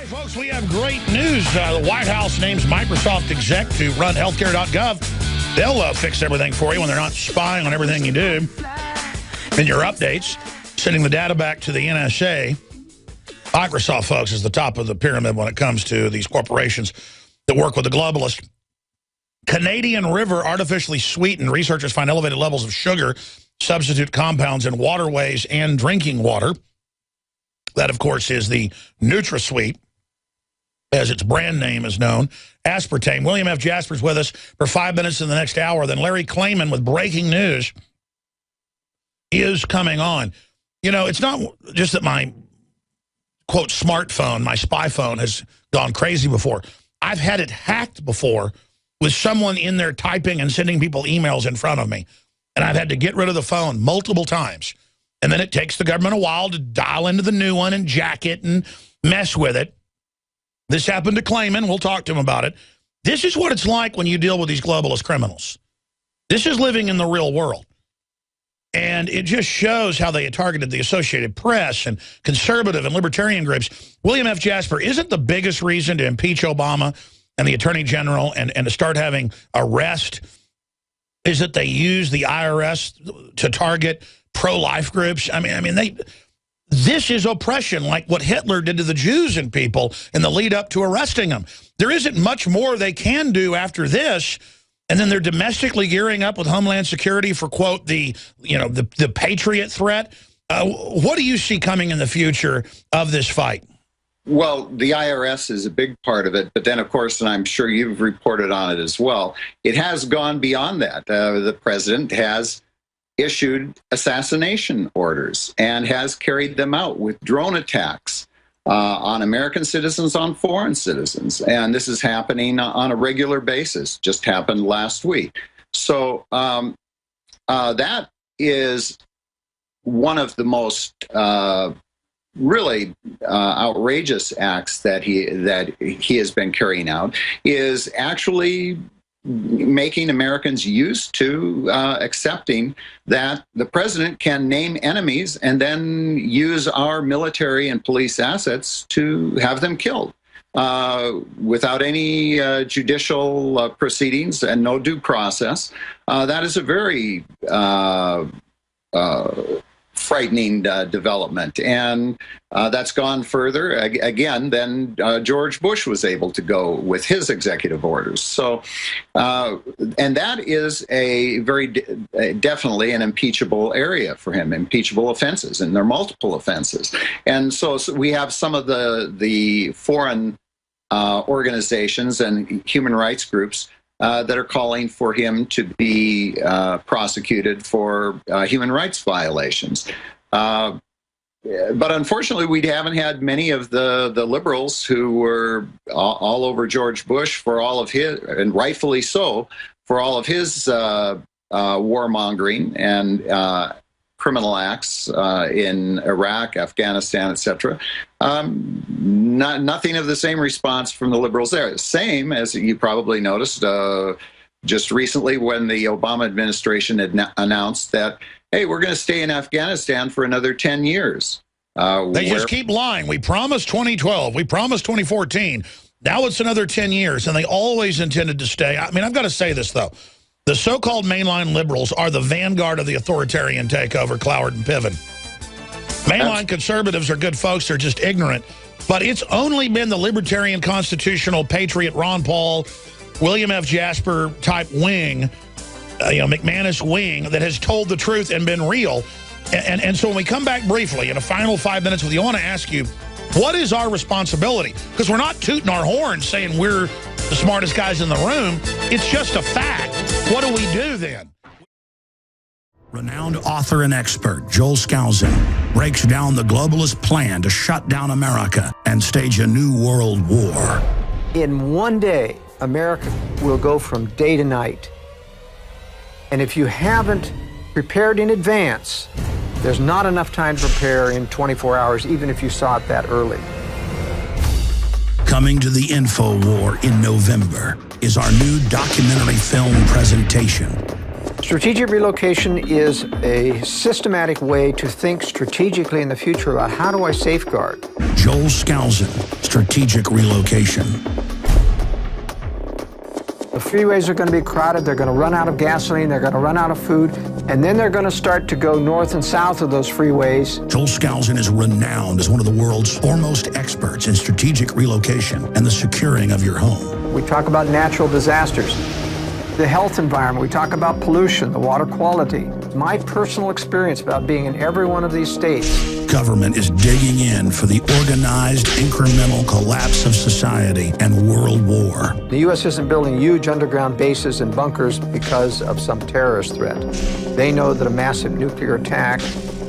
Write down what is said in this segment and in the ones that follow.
Hey, folks, we have great news. The White House names Microsoft exec to run healthcare.gov. They'll fix everything for you when they're not spying on everything you do and your updates, sending the data back to the NSA. Microsoft, folks, is the top of the pyramid when it comes to these corporations that work with the globalists. Canadian River artificially sweetened. Researchers find elevated levels of sugar substitute compounds in waterways and drinking water. That, of course, is the NutraSweet, as its brand name is known, aspartame. William F. Jasper's with us for 5 minutes in the next hour. Then Larry Klayman with breaking news is coming on. You know, it's not just that my, quote, smartphone, my spy phone, has gone crazy before. I've had it hacked before with someone in there typing and sending people emails in front of me. And I've had to get rid of the phone multiple times. And then it takes the government a while to dial into the new one and jack it and mess with it. This happened to Klayman. We'll talk to him about it. This is what it's like when you deal with these globalist criminals. This is living in the real world. And it just shows how they had targeted the Associated Press and conservative and libertarian groups. William F. Jasper, isn't the biggest reason to impeach Obama and the Attorney General and to start having arrest is that they use the IRS to target pro-life groups? I mean, this is oppression, like what Hitler did to the Jews and people in the lead up to arresting them. There isn't much more they can do after this. And then they're domestically gearing up with Homeland Security for, quote, the Patriot threat. What do you see coming in the future of this fight? Well, the IRS is a big part of it. But then, of course, and I'm sure you've reported on it as well, it has gone beyond that. The president has issued assassination orders and has carried them out with drone attacks on American citizens, on foreign citizens. And this is happening on a regular basis, just happened last week. So that is one of the most really outrageous acts that he has been carrying out, is actually making Americans used to accepting that the president can name enemies and then use our military and police assets to have them killed without any judicial proceedings and no due process. That is a very frightening development, and that's gone further again than George Bush was able to go with his executive orders. So, and that is a very definitely an impeachable area for him, impeachable offenses, and there are multiple offenses. And so we have some of the foreign organizations and human rights groups that are calling for him to be prosecuted for human rights violations. But unfortunately, we haven't had many of the liberals who were all over George Bush for all of his, and rightfully so, for all of his warmongering and criminal acts in Iraq, Afghanistan, etc. Nothing of the same response from the liberals there. Same, as you probably noticed, just recently when the Obama administration had announced that, hey, we're going to stay in Afghanistan for another 10 years. They just keep lying. We promised 2012. We promised 2014. Now it's another 10 years, and they always intended to stay. I mean, I've got to say this, though. The so-called mainline liberals are the vanguard of the authoritarian takeover, Cloward and Piven. Mainline conservatives are good folks. They're just ignorant. But it's only been the libertarian constitutional patriot Ron Paul, William F. Jasper type wing, McManus wing, that has told the truth and been real. And so when we come back briefly in a final 5 minutes with you, I want to ask you, what is our responsibility? Because we're not tooting our horns saying we're the smartest guys in the room. It's just a fact. What do we do then? Renowned author and expert Joel Skousen breaks down the globalist plan to shut down America and stage a new world war. In one day, America will go from day to night. And if you haven't prepared in advance, there's not enough time to prepare in 24 hours, even if you saw it that early. Coming to the InfoWar in November is our new documentary film presentation, Strategic relocation is a systematic way to think strategically in the future about how do I safeguard. Joel Skousen, strategic relocation. The freeways are going to be crowded, they're going to run out of gasoline, they're going to run out of food, and then they're going to start to go north and south of those freeways. Joel Skousen is renowned as one of the world's foremost experts in strategic relocation and the securing of your home. We talk about natural disasters, the health environment, we talk about pollution, the water quality. My personal experience about being in every one of these states. Government is digging in for the organized, incremental collapse of society and world war. The U.S. isn't building huge underground bases and bunkers because of some terrorist threat. They know that a massive nuclear attack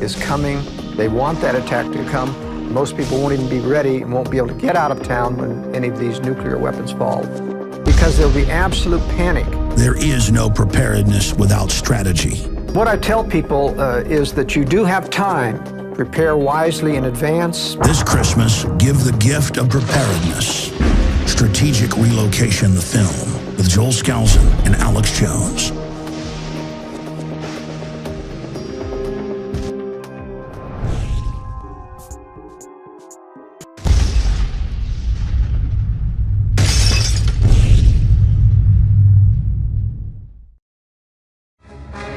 is coming. They want that attack to come. Most people won't even be ready and won't be able to get out of town when any of these nuclear weapons fall, because there'll be absolute panic. There is no preparedness without strategy. What I tell people is that you do have time. Prepare wisely in advance. This Christmas, give the gift of preparedness. Strategic Relocation, the film, with Joel Skousen and Alex Jones.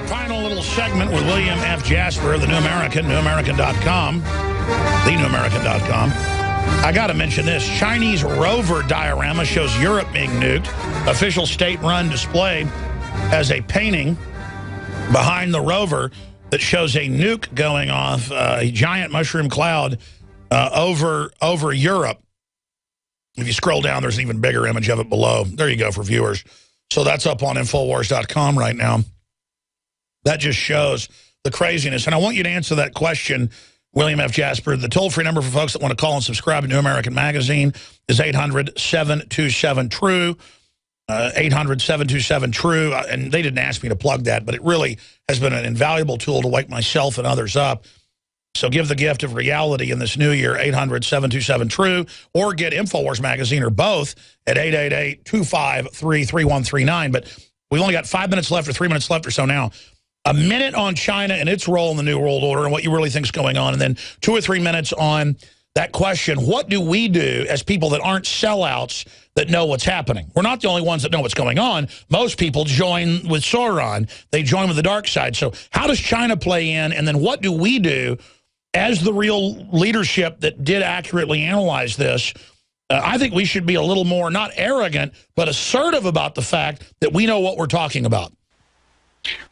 Final little segment with William F. Jasper of the New American, newamerican.com, thenewamerican.com. I got to mention this. Chinese rover diorama shows Europe being nuked. Official state-run display has a painting behind the rover that shows a nuke going off, a giant mushroom cloud over Europe. If you scroll down, there's an even bigger image of it below. There you go for viewers. So that's up on Infowars.com right now. That just shows the craziness. And I want you to answer that question, William F. Jasper. The toll-free number for folks that want to call and subscribe to New American Magazine is 800-727-TRUE, 800-727-TRUE. And they didn't ask me to plug that, but it really has been an invaluable tool to wake myself and others up. So give the gift of reality in this new year, 800-727-TRUE, or get InfoWars Magazine, or both, at 888-253-3139. But we've only got 5 minutes left, or 3 minutes left or so now. A minute on China and its role in the New World Order and what you really think is going on, and then 2 or 3 minutes on that question, what do we do as people that aren't sellouts that know what's happening? We're not the only ones that know what's going on. Most people join with Sauron. They join with the dark side. So how does China play in, and then what do we do as the real leadership that did accurately analyze this? I think we should be a little more, not arrogant, but assertive about the fact that we know what we're talking about.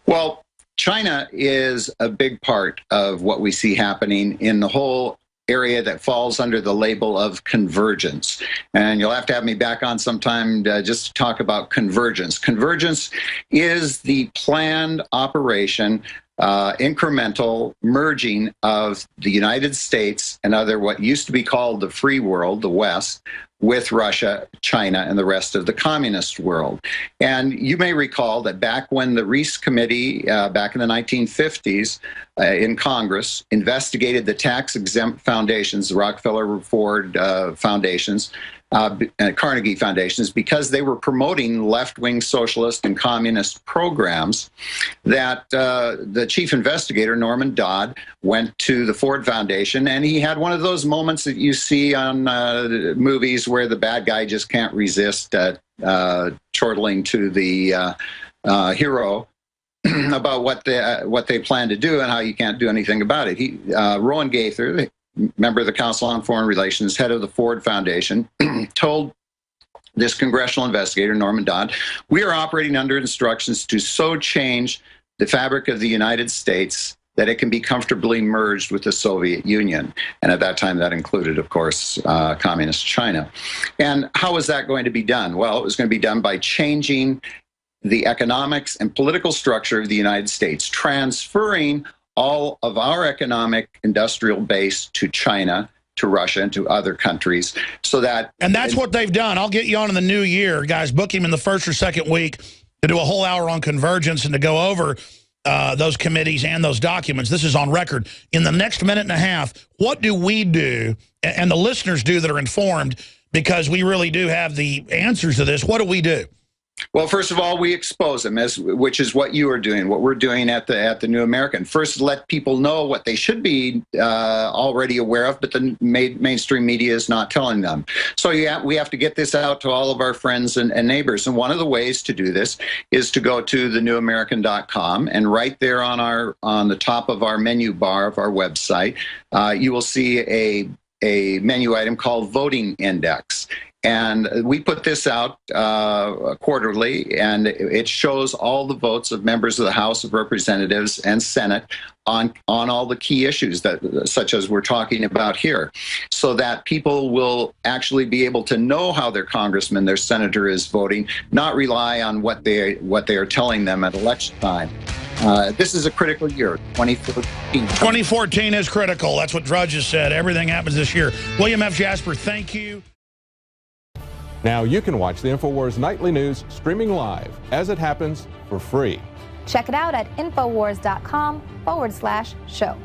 Well, China is a big part of what we see happening in the whole area that falls under the label of convergence. And you'll have to have me back on sometime just to talk about convergence. Convergence is the planned operation, incremental merging of the United States and other what used to be called the free world, the West, with Russia, China, and the rest of the communist world. And you may recall that back when the Reese Committee, back in the 1950s, in Congress, investigated the tax-exempt foundations, the Rockefeller Ford foundations, Carnegie foundations, because they were promoting left-wing socialist and communist programs, that the chief investigator, Norman Dodd, went to the Ford Foundation, and he had one of those moments that you see on movies where the bad guy just can't resist chortling to the hero about what they plan to do and how you can't do anything about it. Rowan Gaither, member of the Council on Foreign Relations, head of the Ford Foundation, told this congressional investigator, Norman Dodd, we are operating under instructions to so change the fabric of the United States that it can be comfortably merged with the Soviet Union. And at that time, that included, of course, communist China. And how was that going to be done? Well, it was going to be done by changing the economics and political structure of the United States, transferring all of our economic industrial base to China, to Russia, and to other countries, so that... And that's what they've done. I'll get you on in the new year. Guys, book him in the first or second week to do a whole hour on convergence and to go over those committees and those documents. This is on record. In the next minute and a half, what do we do, and the listeners do that are informed, because we really do have the answers to this, what do we do? Well, first of all, we expose them, which is what you are doing, what we're doing at the New American. First, let people know what they should be already aware of, but the mainstream media is not telling them. So we have to get this out to all of our friends and neighbors. And one of the ways to do this is to go to thenewamerican.com, and right there on the top of our menu bar of our website, you will see a menu item called Voting Index. And we put this out quarterly, and it shows all the votes of members of the House of Representatives and Senate on all the key issues such as we're talking about here, so that people will actually be able to know how their congressman, their senator is voting, not rely on what they are telling them at election time. This is a critical year, 2014. 2014 is critical. That's what Drudge has said. Everything happens this year. William F. Jasper, thank you. Now you can watch the InfoWars Nightly News streaming live as it happens for free. Check it out at Infowars.com/show.